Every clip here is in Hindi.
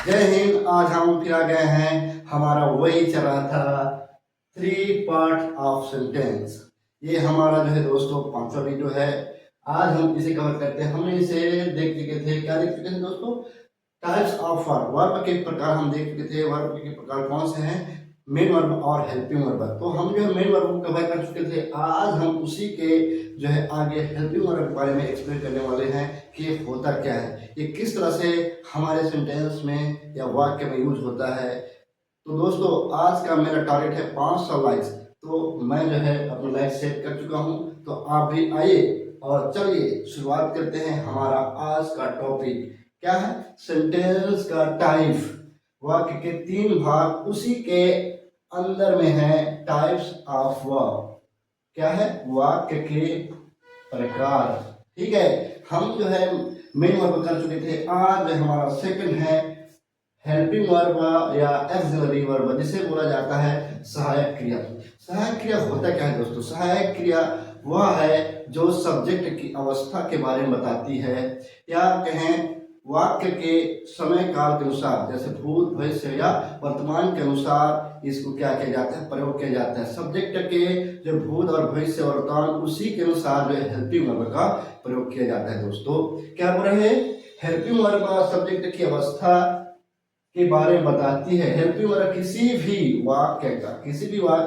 जय हिंद। आज हम फिर आ गए हैं, हमारा वही चल रहा था 3 पार्ट ऑफ सेंटेंस। ये हमारा जो है दोस्तों 5वां वीडियो है। आज हम इसे कवर करते हैं। हमने इसे देख चुके थे, क्या देख चुके थे दोस्तों? टाइप्स ऑफ वर्ब, वर्ब के प्रकार हम देख चुके थे। वर्ब के प्रकार कौन से हैं? मेन वर्ब और हेल्पिंग वर्ब। तो हम जो है मेन वर्ब को कवर कर चुके थे। आज हम उसी के जो है आगे हेल्पिंग वर्ब के बारे में एक्सप्लेन करने वाले हैं कि ये होता क्या है, ये किस तरह से हमारे सेंटेंस में या वाक्य में यूज होता है। तो दोस्तों आज का मेरा टारगेट है 500 लाइक्स। तो मैं जो है अपना लाइक सेट कर चुका हूँ। तो आप भी आइए और चलिए शुरुआत करते हैं। हमारा आज का टॉपिक क्या है? सेंटेंस का टाइप। वाक्य के 3 भाग उसी के अंदर में है। टाइप्स ऑफ वर्ब क्या है? वाक्य के प्रकार। ठीक है, हम जो है मेन वर्ब कर चुके थे। आज हमारा सेकंड है हेल्पिंग वर्ब या एक्सिलरी वर्ब, जिसे बोला जाता है सहायक क्रिया। सहायक क्रिया होता क्या है दोस्तों? सहायक क्रिया वह है जो सब्जेक्ट की अवस्था के बारे में बताती है, या कहें वाक्य के समय काल के अनुसार, जैसे भूत भविष्य या वर्तमान के अनुसार इसको क्या किया जाता है? प्रयोग किया जाता है। सब्जेक्ट के जो भूत और भविष्य और वर्तमान, उसी के अनुसार जो है हेल्पिंग वर्ब का प्रयोग किया जाता है। दोस्तों क्या बोल रहे हैं? हेल्पिंग वर्ब सब्जेक्ट की अवस्था के बारे में बताती है। हेल्पिंग वर्ब किसी भी वाक्य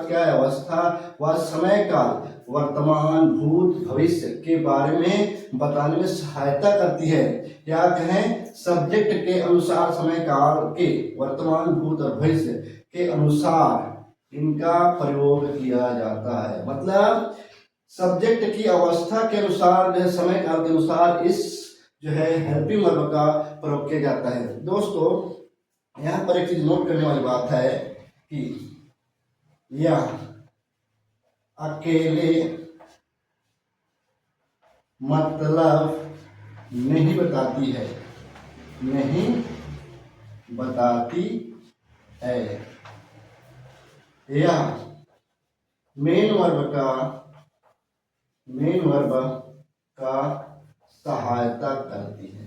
का अवस्था व समय काल, वर्तमान, भूत, भविष्य के बारे में बताने में सहायता करती है, या कहें सब्जेक्ट के अनुसार, समय काल के, वर्तमान, भूत और भविष्य के अनुसार इनका प्रयोग किया जाता है। मतलब सब्जेक्ट की अवस्था के अनुसार, जो समय काल के अनुसार इस जो है हेल्पिंग वर्ब का प्रयोग किया जाता है। दोस्तों यहाँ पर एक चीज नोट करने वाली बात है कि यह अकेले मतलब नहीं बताती है, नहीं बताती है। यह मेन वर्ब का सहायता करती है।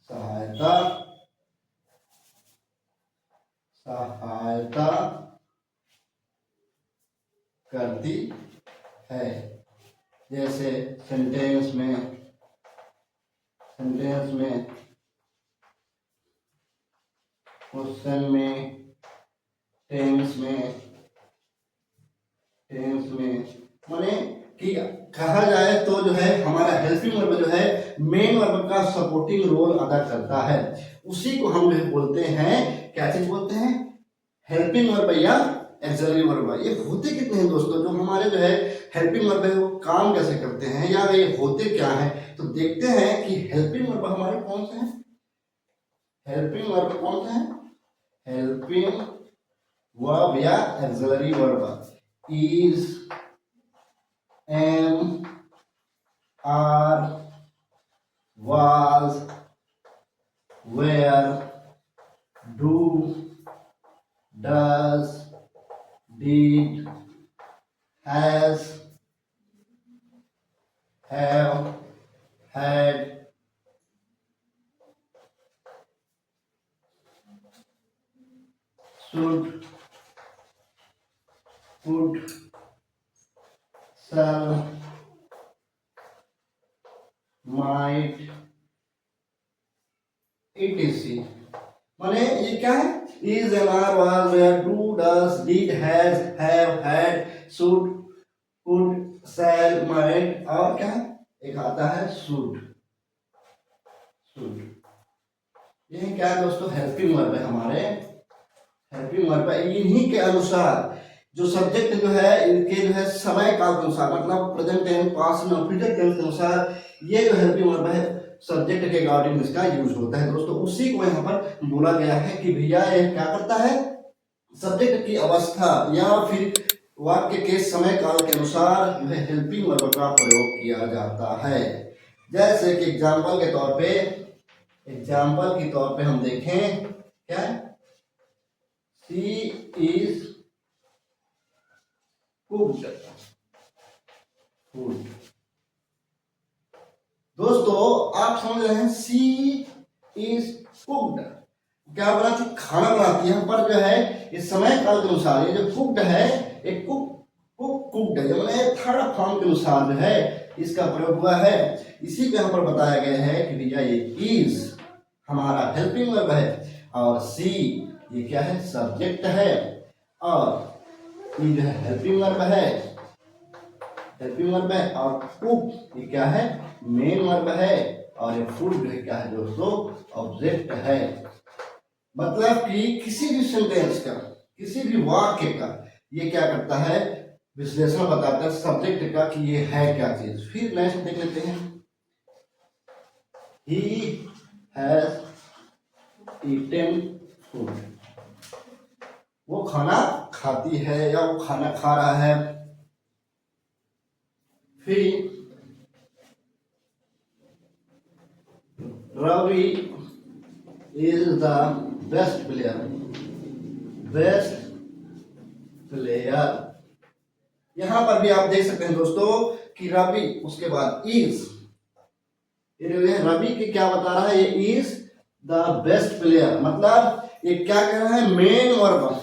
सहायता करती है। जैसे सेंटेंस में क्वेश्चन में, टेंस में माने कि कहा जाए तो जो है हमारा हेल्पिंग वर्ब जो है मेन वर्ब का सपोर्टिंग रोल अदा करता है। उसी को हम जो है बोलते हैं, क्या चीज बोलते हैं? हेल्पिंग वर्ब या एक्सिलरी वर्ब। ये होते कितने हैं दोस्तों? जो हमारे जो है हेल्पिंग वर्ब है वो काम कैसे करते हैं, या ये होते क्या है? तो देखते हैं कि हेल्पिंग वर्ब हमारे कौन से हैं। हेल्पिंग वर्ब कौन से हैं? हेल्पिंग वर्ब या auxiliary verb is, am, are, was, where, do, does, did, has, have, had, should, could, shall, might, etc। माने ये क्या है? is, am, are, was, where, do, does, did, has, have, had, should, could, shall, might, और क्या है? एक आता है should। ये क्या है दोस्तों? हेल्पिंग वर्ब है हमारे। हेल्पिंग वर्ब इन्हीं के अनुसार, जो सब्जेक्ट जो है इनके जो है समय काल के अनुसार, मतलब प्रेजेंट टेंस, पास्ट में, फ्यूचर टेंस के अनुसार ये जो हेल्पिंग वर्ब है सब्जेक्ट के अकॉर्डिंग इसका यूज होता है। दोस्तों उसी को यहाँ पर बोला गया है कि भैया ये क्या करता है? सब्जेक्ट की अवस्था या फिर वाक्य के समय काल के अनुसार जो है हेल्पिंग वर्ब का प्रयोग किया जाता है। जैसे कि एग्जाम्पल के तौर पे हम देखें, क्या है? She is cooked food। दोस्तों आप समझ रहे हैं, सी इज कुक्ड, क्या बनाती, खाना बनाती है, पर जो है इस समय काल के अनुसार ये जो कुक्ड है, एक कुक्ड है, मैंने थर्ड फॉर्म के अनुसार जो है इसका प्रयोग हुआ है। इसी को यहाँ पर बताया गया है कि भैया ये इज हमारा हेल्पिंग वर्ब है, और सी ये क्या है, सब्जेक्ट है, और ये जो है हेल्पिंग वर्ब है, हेल्पिंग वर्ब है, और कुक ये क्या है, मेन वर्ब है, और ये फूड जो है क्या है दोस्तों, ऑब्जेक्ट है। मतलब कि किसी भी सेंटेंस का, किसी भी वाक्य का ये क्या करता है, विश्लेषण बताता है सब्जेक्ट का कि ये है क्या चीज। फिर नेक्स्ट देख लेते हैं, ही हैज ईटेन फूड, वो खाना खाती है या वो खाना खा रहा है। फिर Ravi is the best player, best player. यहां पर भी आप देख सकते हैं दोस्तों कि रवि, उसके बाद इज, रवि की क्या बता रहा है, ये इज द बेस्ट प्लेयर, मतलब ये क्या कह रहा है, मेन वर्ब,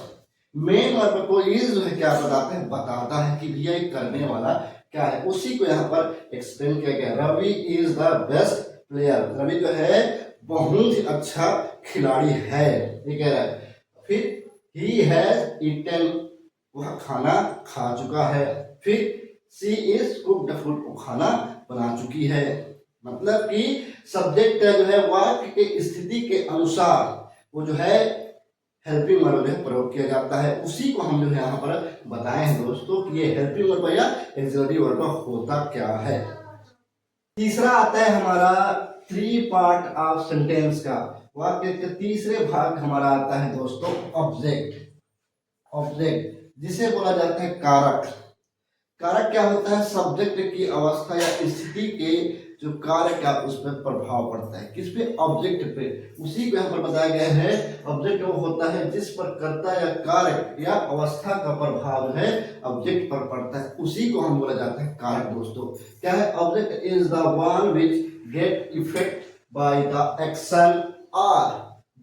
मेन वर्ब को इज जो है क्या बताता है कि भैया ये करने वाला क्या है। उसी को यहाँ पर एक्सप्लेन किया गया, Ravi is the best player, Ravi जो है बहुत ही अच्छा खिलाड़ी है, ये कह रहा है। फिर ही हैज ईटन, वह खाना खा चुका है। फिर सी इज कुक्ड फूड, वो खाना बना चुकी है। मतलब कि सब्जेक्ट जो है वाक्य के स्थिति के अनुसार वो जो है हेल्पिंग वर्ब जो है प्रयोग किया जाता है। उसी को हम जो है यहाँ पर बताए हैं दोस्तों कि ये हेल्पिंग वर्ब या एक्सिलरी वर्ब होता क्या है। तीसरा आता है हमारा थ्री पार्ट ऑफ सेंटेंस का, वाक्य के तीसरे भाग हमारा आता है दोस्तों ऑब्जेक्ट, ऑब्जेक्ट जिसे बोला जाता है कारक। कारक क्या होता है, सब्जेक्ट की अवस्था या स्थिति के जो कार्य का उस पर प्रभाव पड़ता है, किस पे, ऑब्जेक्ट पे। उसी को यहाँ पर बताया गया है, ऑब्जेक्ट वो होता है जिस पर कर्ता या कार्य या अवस्था का प्रभाव है ऑब्जेक्ट पर पड़ता है, उसी को हम बोला जाता है कारक दोस्तों। क्या है, object is the one which get effect by the action और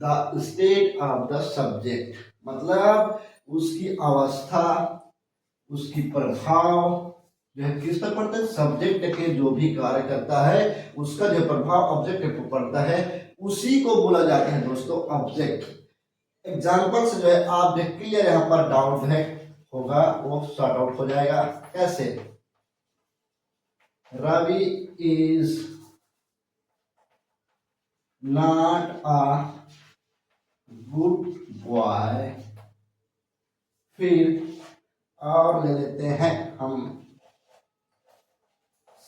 the state of the subject, मतलब उसकी अवस्था, उसकी प्रभाव जो है किस पर पड़ता है, सब्जेक्ट के जो भी कार्य करता है उसका जो प्रभाव ऑब्जेक्ट पर पड़ता है, उसी को बोला जाता है दोस्तों ऑब्जेक्ट। एग्जांपल से जो है आप देख क्लियर यहाँ पर डाउट है होगा वो सॉर्ट आउट हो जाएगा। कैसे, Ravi is not a good boy. फिर और ले लेते हैं हम,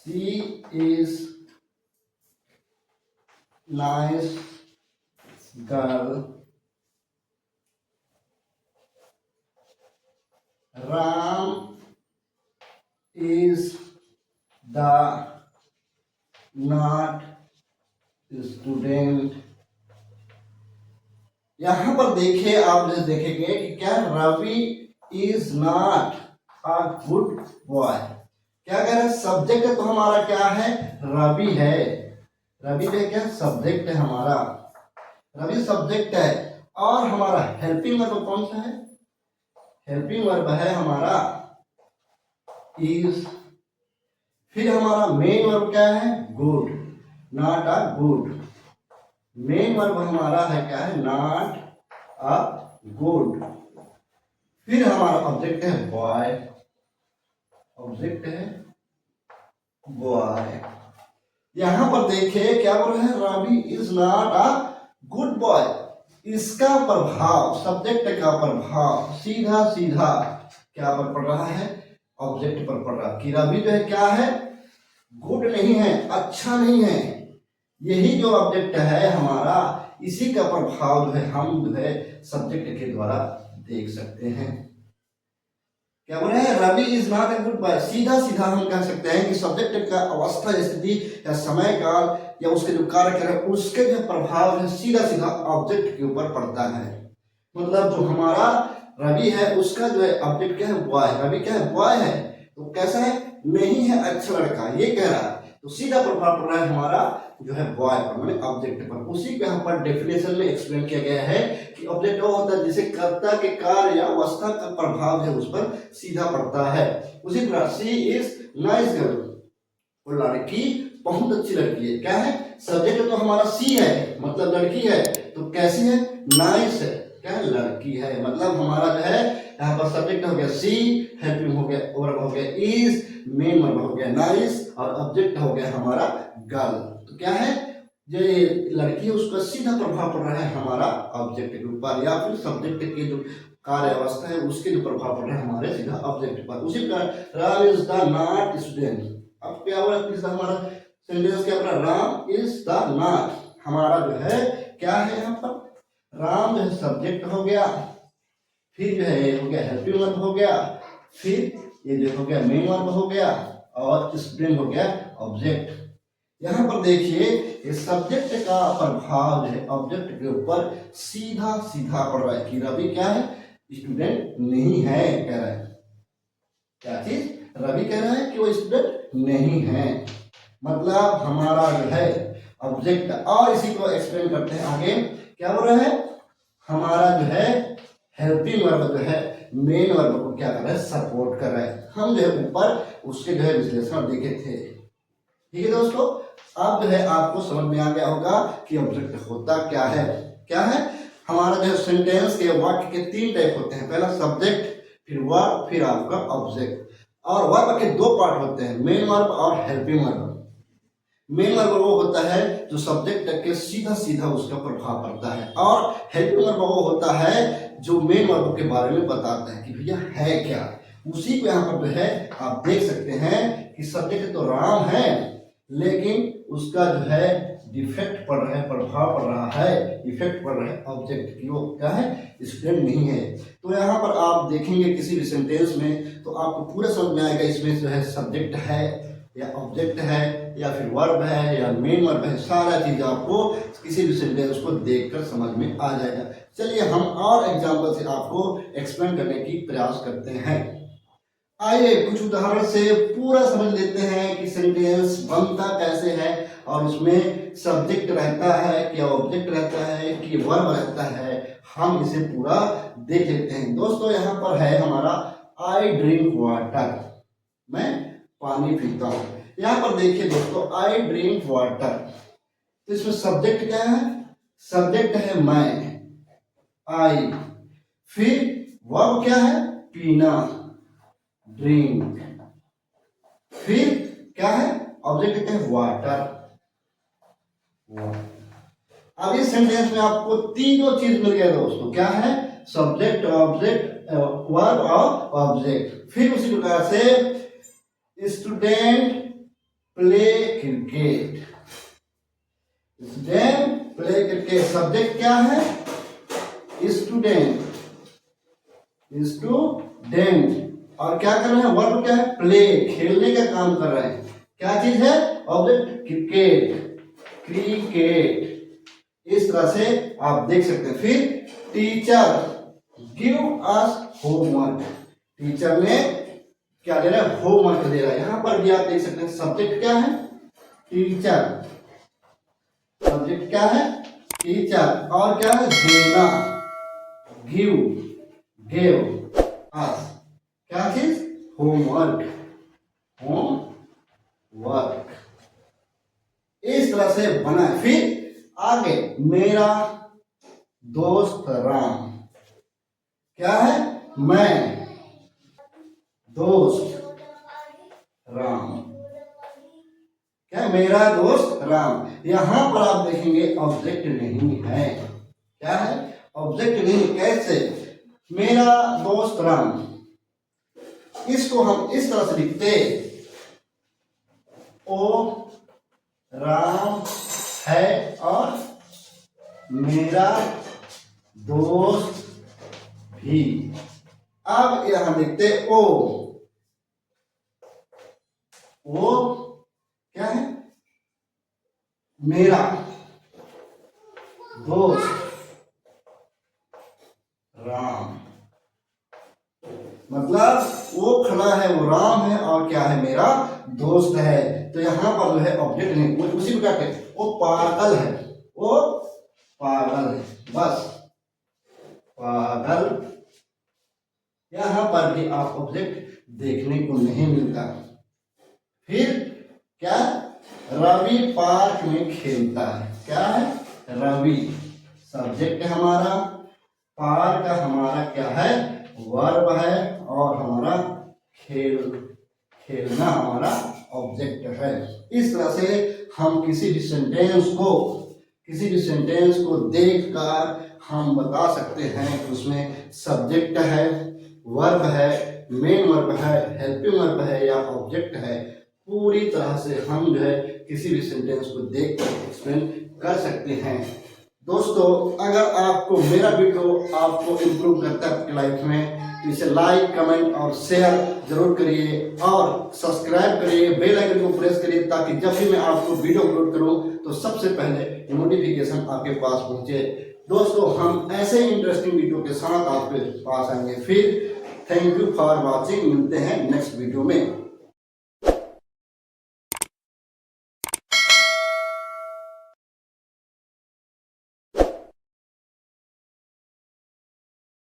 she is nice girl. Ram is the not student. यहां पर देखिए, आप जैसे देखेंगे कि क्या Ravi is not a good boy, क्या कह रहे हैं, सब्जेक्ट तो हमारा क्या है, रवि है, रवि जो क्या सब्जेक्ट है हमारा, रवि सब्जेक्ट है, और हमारा हेल्पिंग वर्ब कौन सा है, हेल्पिंग वर्ब है हमारा इज। फिर हमारा मेन वर्ब क्या है, good, not a good, main verb हमारा है क्या है, नॉट अ गुड। फिर हमारा ऑब्जेक्ट है बॉय, ऑब्जेक्ट है बॉय। यहां पर देखिए क्या बोल रहे हैं, Ravi is not a good boy, इसका प्रभाव, सब्जेक्ट का प्रभाव सीधा सीधा क्या पर पड़ रहा है, ऑब्जेक्ट पर पड़ रहा है कि रवि जो है क्या है, गुड नहीं है, अच्छा नहीं है। यही जो ऑब्जेक्ट है हमारा, इसी का प्रभाव जो है हम जो है सब्जेक्ट के द्वारा देख सकते हैं। क्या बोल रहे हैं, Ravi is not a good boy, सीधा सीधा हम कह सकते हैं कि सब्जेक्ट का अवस्था, स्थिति या समय काल या उसके जो कार्य कर उसके जो प्रभाव है सीधा सीधा ऑब्जेक्ट के ऊपर पड़ता है। मतलब जो हमारा रवि है उसका जो है ऑब्जेक्ट क्या है, बॉय, रवि क्या है, बॉय है, तो कैसा है, नहीं है अच्छा लड़का, ये कह रहा है तो सीधा प्रभाव पड़ रहा है हमारा जो है बॉय पर, माने ऑब्जेक्ट पर। उसी को यहाँ पर डेफिनेशन में एक्सप्लेन किया गया है कि ऑब्जेक्ट वो होता है जिसे कर्ता के कार्य या अवस्था का प्रभाव है उस पर सीधा पड़ता है। उसी प्रकार सी इज नाइस गर्ल, वो लड़की बहुत अच्छी लड़की है। क्या है? सब्जेक्ट तो हमारा सी है, मतलब लड़की है, तो कैसी है? नाइस है। क्या है? लड़की है। मतलब हमारा जो है यहाँ पर सब्जेक्ट हो गया सी, हेल्पिंग हो गया, वर्ब हो गया इज, मेन वर्ब हो गया नाइस, और ऑब्जेक्ट हो गया हमारा गर्ल। तो क्या है? जो लड़की है उसका सीधा प्रभाव पड़ रहा है हमारा ऑब्जेक्ट के ऊपर, या फिर सब्जेक्ट के जो कार्य अवस्था है उसके जो प्रभाव पड़ रहा है हमारे सीधा ऑब्जेक्ट पर। उसी प्रकार Ram is the not student. अब क्या हुआ? हमारा सेंटेंस क्या पड़ा? राम इज द नॉट, हमारा जो है क्या है यहाँ पर? राम जो है सब्जेक्ट हो गया, फिर जो है हो गया हेल्पिंग वर्ब हो गया, फिर ये जो हो गया मेन वर्ब हो गया, और स्टूडेंट हो गया ऑब्जेक्ट। यहाँ पर देखिए ये सब्जेक्ट का प्रभाव जो है ऑब्जेक्ट के ऊपर सीधा सीधा पड़ रहा है कि रवि क्या है? स्टूडेंट नहीं है। कह रहा है क्या चीज? रवि कह रहा है कि वो स्टूडेंट नहीं है। मतलब हमारा जो है ऑब्जेक्ट, और इसी को एक्सप्लेन करते हैं आगे। क्या हो रहा है? हमारा जो है हेल्पिंग वर्ब जो है मेन वर्ब को क्या कर रहा है? सपोर्ट कर रहा है। हम जो है ऊपर उसके जो है विश्लेषण देखे थे। ठीक है दोस्तों, अब जो है आपको समझ में आ गया होगा कि ऑब्जेक्ट होता क्या है। क्या है? हमारा जो सेंटेंस के वाक्य के 3 टाइप होते हैं। पहला सब्जेक्ट, फिर वर्ब, फिर आपका ऑब्जेक्ट। और वर्ब के 2 पार्ट होते हैं, मेन वर्ब और हेल्पिंग वर्ब। मेन वर्ब वो होता है जो सब्जेक्ट के सीधा सीधा उसका प्रभाव पड़ता है, और हेल्पिंग वर्ब वो होता है जो मेन वर्ब के बारे में बताता है कि भैया है क्या। उसी को यहाँ पर जो है आप देख सकते हैं कि सब्जेक्ट तो राम है, लेकिन उसका जो है डिफेक्ट पड़ रहा है, प्रभाव पड़ रहा है, इफेक्ट पड़ रहा है ऑब्जेक्ट की, वो क्या है? स्टूडेंट नहीं है। तो यहाँ पर आप देखेंगे किसी भी सेंटेंस में तो आपको पूरा समझ में आएगा इसमें जो है सब्जेक्ट है या ऑब्जेक्ट है या फिर वर्ब है या मेन वर्ब है। सारा चीज आपको किसी भी सेंटेंस को देखकर समझ में आ जाएगा। चलिए हम और एग्जांपल से आपको एक्सप्लेन करने की प्रयास करते हैं। आइए कुछ उदाहरण से पूरा समझ लेते हैं कि सेंटेंस बनता कैसे है, और उसमें सब्जेक्ट रहता है कि ऑब्जेक्ट रहता है कि वर्ब रहता है। हम इसे पूरा देख लेते हैं। दोस्तों यहाँ पर है हमारा आई ड्रिंक वाटर, मैं पानी पीता हूँ। यहाँ पर देखिए दोस्तों आई ड्रिंक वाटर, तो इसमें सब्जेक्ट क्या है? सब्जेक्ट है मैं, आई। फिर वर्ब क्या है? पीना, ड्रिंक। फिर क्या है? ऑब्जेक्ट क्या है? वाटर। अब इस सेंटेंस में आपको तीनों चीज मिल गया दोस्तों। क्या है? सब्जेक्ट, ऑब्जेक्ट, वर्ब और ऑब्जेक्ट। फिर उसी प्रकार से student play cricket, student play cricket. Subject क्या है? Student, student. और क्या कर रहे हैं? वर्ब क्या है? प्ले, खेलने का काम कर रहे हैं। क्या चीज है? Object cricket, cricket. इस तरह से आप देख सकते हैं। फिर teacher give us homework, teacher ने क्या दे रहा है? होमवर्क दे रहा है। यहां पर भी आप देख सकते हैं सब्जेक्ट क्या है? टीचर, सब्जेक्ट क्या है? टीचर। और क्या है? देना, गिव, गिव अस, क्या चीज? Homework, homework. इस तरह से बना है। फिर आगे मेरा दोस्त राम, क्या है? मैं, दोस्त राम, क्या? मेरा दोस्त राम। यहां पर आप देखेंगे ऑब्जेक्ट नहीं है। क्या है? ऑब्जेक्ट नहीं। कैसे? मेरा दोस्त राम, इसको हम इस तरह से लिखते, ओ राम है और मेरा दोस्त भी। अब यहां लिखते ओ क्या है? मेरा दोस्त राम, मतलब वो खड़ा है, वो राम है, और क्या है? मेरा दोस्त है। तो यहाँ पर जो है ऑब्जेक्ट नहीं, वो उसी को क्या कहते हैं, वो पागल है, वो पागल है, बस पागल। यहाँ पर भी आप ऑब्जेक्ट देखने को नहीं मिलता। फिर क्या, रवि पार्क में खेलता है, क्या है, रवि सब्जेक्ट है हमारा, पार्क का हमारा क्या है, वर्ब है, और हमारा खेलना हमारा ऑब्जेक्ट है। इस तरह से हम किसी भी सेंटेंस को देखकर हम बता सकते हैं कि उसमें सब्जेक्ट है, वर्ब है, मेन वर्ब है, हेल्पिंग वर्ब है या ऑब्जेक्ट है। पूरी तरह से हम जो है किसी भी सेंटेंस को देखकर एक्सप्लेन कर सकते हैं। दोस्तों, अगर आपको मेरा वीडियो आपको इम्प्रूव करता है आपकी लाइफ में, तो इसे लाइक, कमेंट और शेयर जरूर करिए और सब्सक्राइब करिए, बेल आइकन को प्रेस करिए, ताकि जब भी मैं आपको वीडियो अपलोड करूं तो सबसे पहले नोटिफिकेशन आपके पास पहुंचे। दोस्तों, हम ऐसे ही इंटरेस्टिंग वीडियो के साथ आपके पास आएंगे। फिर थैंक यू फॉर वॉचिंग, मिलते हैं नेक्स्ट वीडियो में।